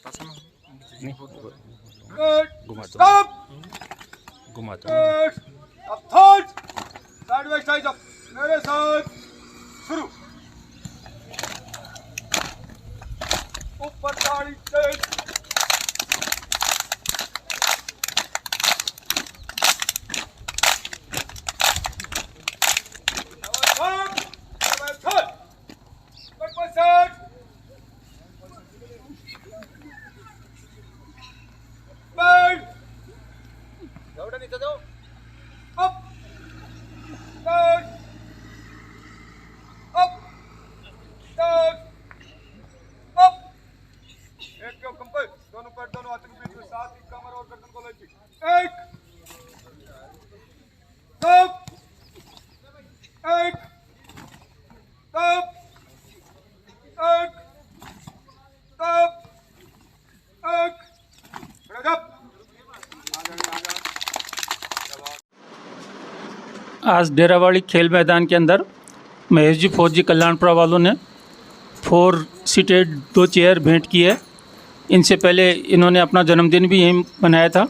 नहीं घुमा दो स्टॉप घुमा दो अब third side by side up मेरे साथ शुरू ऊपर ताड़ी तेज दोनों पैर दोनों हाथों के बीच में साथ ही कमर और गर्दन को लचकी एक दो एक दो एक दो एक खड़े जब आज डेरावाड़ी खेल मैदान के अंदर महेश जी फौजी कल्याणपुरा वालों ने 4 सीटेड 2 चेयर भेंट की है। इनसे पहले इन्होंने अपना जन्मदिन भी यहीं मनाया था।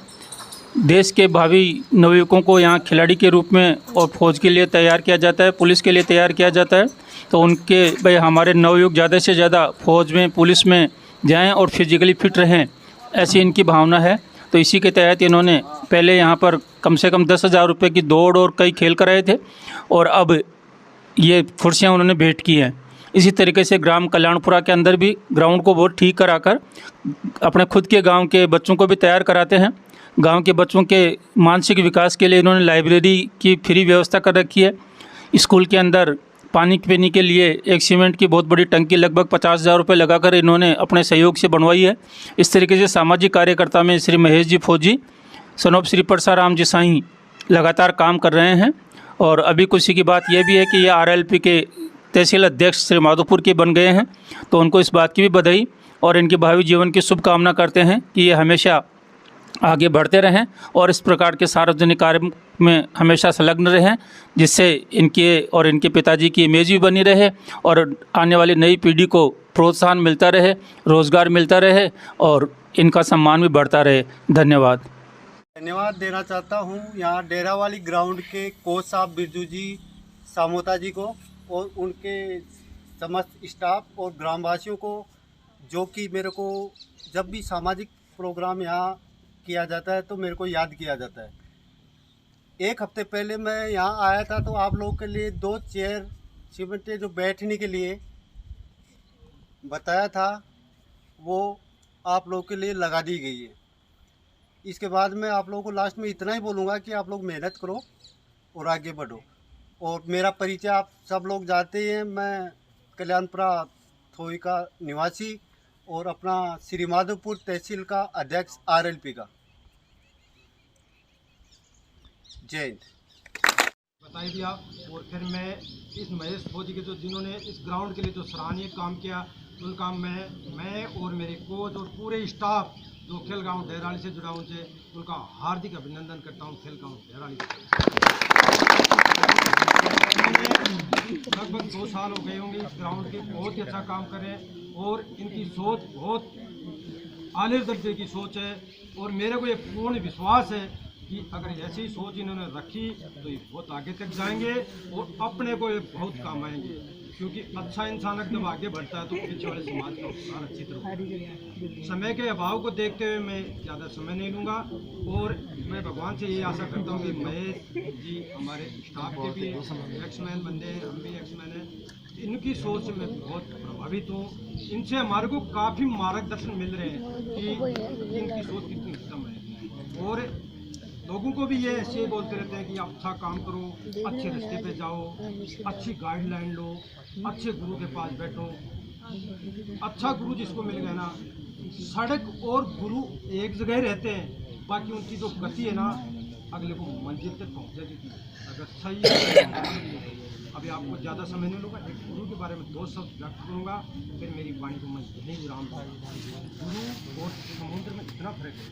देश के भावी नवयुवकों को यहाँ खिलाड़ी के रूप में और फौज के लिए तैयार किया जाता है, पुलिस के लिए तैयार किया जाता है। तो उनके भाई हमारे नवयुवक ज़्यादा से ज़्यादा फौज में पुलिस में जाएं और फिजिकली फिट रहें, ऐसी इनकी भावना है। तो इसी के तहत इन्होंने पहले यहाँ पर कम से कम 10,000 रुपये की दौड़ और कई खेल कराए थे और अब ये कुर्सियाँ उन्होंने भेंट की हैं। इसी तरीके से ग्राम कल्याणपुरा के अंदर भी ग्राउंड को बहुत ठीक कराकर अपने खुद के गांव के बच्चों को भी तैयार कराते हैं। गांव के बच्चों के मानसिक विकास के लिए इन्होंने लाइब्रेरी की फ्री व्यवस्था कर रखी है। स्कूल के अंदर पानी पीने के लिए एक सीमेंट की बहुत बड़ी टंकी लगभग 50,000 रुपये लगाकर इन्होंने अपने सहयोग से बनवाई है। इस तरीके से सामाजिक कार्यकर्ता में श्री महेश जी फौजी सनोप श्री परसाराम जी साईं लगातार काम कर रहे हैं। और अभी खुशी की बात यह भी है कि ये RLP के तहसील अध्यक्ष श्री माधोपुर के बन गए हैं। तो उनको इस बात की भी बधाई और इनके भावी जीवन की शुभकामना करते हैं कि ये हमेशा आगे बढ़ते रहें और इस प्रकार के सार्वजनिक कार्य में हमेशा संलग्न रहें, जिससे इनके और इनके पिताजी की इमेज भी बनी रहे और आने वाली नई पीढ़ी को प्रोत्साहन मिलता रहे, रोज़गार मिलता रहे और इनका सम्मान भी बढ़ता रहे। धन्यवाद। धन्यवाद देना चाहता हूँ यहाँ डेरावाली ग्राउंड के कोच साहब बिरजू जी सामोता जी को और उनके समस्त स्टाफ और ग्रामवासियों को, जो कि मेरे को जब भी सामाजिक प्रोग्राम यहाँ किया जाता है तो मेरे को याद किया जाता है। एक हफ्ते पहले मैं यहाँ आया था तो आप लोगों के लिए 2 चेयर सीमेंटेड जो बैठने के लिए बताया था वो आप लोगों के लिए लगा दी गई है। इसके बाद मैं आप लोगों को लास्ट में इतना ही बोलूँगा कि आप लोग मेहनत करो और आगे बढ़ो। और मेरा परिचय आप सब लोग जानते हैं, मैं कल्याणपुरा थोई का निवासी और अपना श्री माधोपुर तहसील का अध्यक्ष RLP का। जय हिंद। बताई दिया। और फिर मैं इस महेश फौजी के जो जिन्होंने इस ग्राउंड के लिए जो सराहनीय काम किया उनका मैं और मेरे कोच और पूरे स्टाफ जो खेल ग्राउंड डेरावाली से जुड़ा उनसे उनका हार्दिक अभिनंदन करता हूँ। खेल ग्राउंड डेरावाली लगभग 2 साल हो गए होंगे इस ग्राउंड के, बहुत ही अच्छा काम कर रहे हैं और इनकी सोच बहुत आले दर्जे की सोच है। और मेरे को ये पूर्ण विश्वास है कि अगर ऐसी सोच इन्होंने रखी तो ये बहुत आगे तक जाएंगे और अपने को ये बहुत काम आएंगे, क्योंकि अच्छा इंसान जब आगे बढ़ता है तो पीछे वाले समाज का उत्साह अच्छी तरह। समय के अभाव को देखते हुए मैं ज़्यादा समय नहीं लूँगा और मैं भगवान से ये आशा करता हूँ कि महेश जी हमारे स्टाफ के भी एक्समैन बंदे हैं, हम भी एक्समैन हैं, इनकी सोच से मैं बहुत प्रभावित हूँ। इनसे हमारे को काफ़ी मार्गदर्शन मिल रहे हैं कि इनकी सोच कितनी उत्तम है। और लोगों को भी ये ऐसे बोलते रहते हैं कि आप अच्छा काम करो, अच्छे रास्ते पे जाओ, अच्छी गाइडलाइन लो, अच्छे गुरु के पास बैठो। अच्छा गुरु जिसको मिल गया ना, सड़क और गुरु एक जगह रहते हैं, बाकी उनकी जो गति है ना अगले को मंजिल तक पहुँच जाएगी अगर सही है। अभी आपको ज़्यादा समय नहीं लूँगा, एक गुरु के बारे में 2 शब्द व्यक्त करूँगा, फिर मेरी वाणी को मैं यहीं विराम दूँगा। गुरु और समुद्र में इतना फर्क है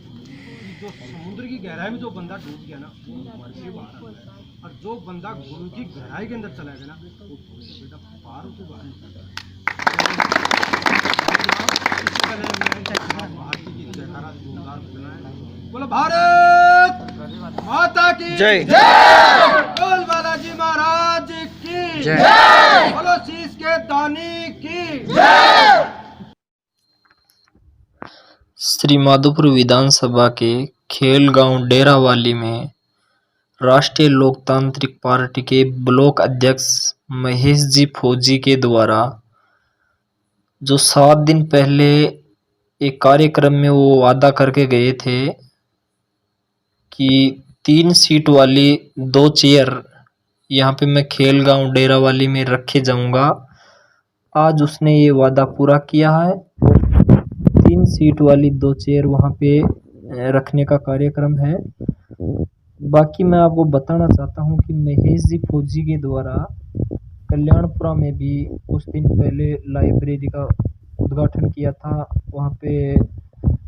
कि जो समुद्र की गहराई में जो बंदा डूब गया ना वो मर के बाहर आता है, और जो बंदा गुरु की गहराई के अंदर चला गया ना वो बेटा पार होकर बाहर निकलता है। भारत माता की जय। बोल बालाजी महाराज की जय। बोलो शीश के दानी की जय। श्री माधोपुर विधानसभा के खेल गांव डेरावाली में राष्ट्रीय लोकतांत्रिक पार्टी के ब्लॉक अध्यक्ष महेश जी फौजी के द्वारा जो 7 दिन पहले एक कार्यक्रम में वो वादा करके गए थे कि 3 सीट वाली 2 चेयर यहाँ पे मैं खेल गांव डेरावाली में रखे जाऊंगा। आज उसने ये वादा पूरा किया है। 3 सीट वाली 2 चेयर वहाँ पे रखने का कार्यक्रम है। बाकी मैं आपको बताना चाहता हूँ कि महेश जी फौजी के द्वारा कल्याणपुरा में भी कुछ दिन पहले लाइब्रेरी का उद्घाटन किया था। वहाँ पे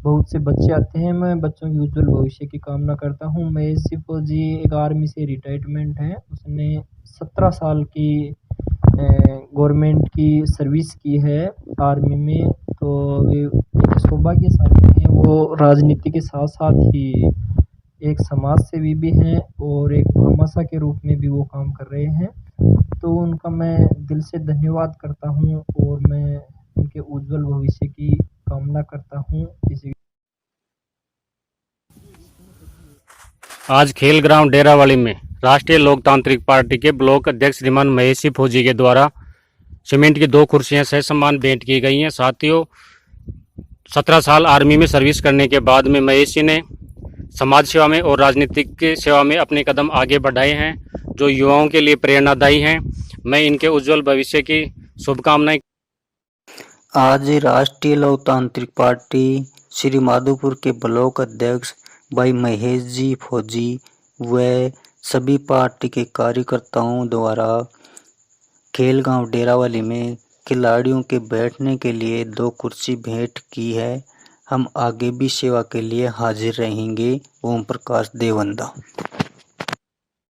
बहुत से बच्चे आते हैं। मैं बच्चों के उज्जवल भविष्य की कामना करता हूँ। महेश जी फौजी एक आर्मी से रिटायरमेंट है। उसने 17 साल की गवर्नमेंट की सर्विस की है आर्मी में। तो वे एक सौभाग्यशाली हैं। वो राजनीति के साथ साथ ही एक समाज सेवी भी हैं और एक भामाशाह के रूप में भी वो काम कर रहे हैं। तो उनका मैं दिल से धन्यवाद करता हूं और मैं उनके उज्जवल भविष्य की कामना करता हूं। इसी आज खेल ग्राउंड डेरावाली में राष्ट्रीय लोकतांत्रिक पार्टी के ब्लॉक अध्यक्ष श्रीमान महेश जी फौजी के द्वारा सीमेंट की 2 कुर्सियां सह सम्मान भेंट की गई हैं। साथियों, 17 साल आर्मी में सर्विस करने के बाद में महेश जी ने समाज सेवा में और राजनीतिक सेवा में अपने कदम आगे बढ़ाए हैं, जो युवाओं के लिए प्रेरणादायी हैं। मैं इनके उज्जवल भविष्य की शुभकामनाएं। आज राष्ट्रीय लोकतांत्रिक पार्टी श्री माधोपुर के ब्लॉक अध्यक्ष भाई महेश जी फौजी व सभी पार्टी के कार्यकर्ताओं द्वारा खेल गांव डेरावाली में खिलाड़ियों के बैठने के लिए 2 कुर्सी भेंट की है। हम आगे भी सेवा के लिए हाजिर रहेंगे। ओम प्रकाश देवंदा।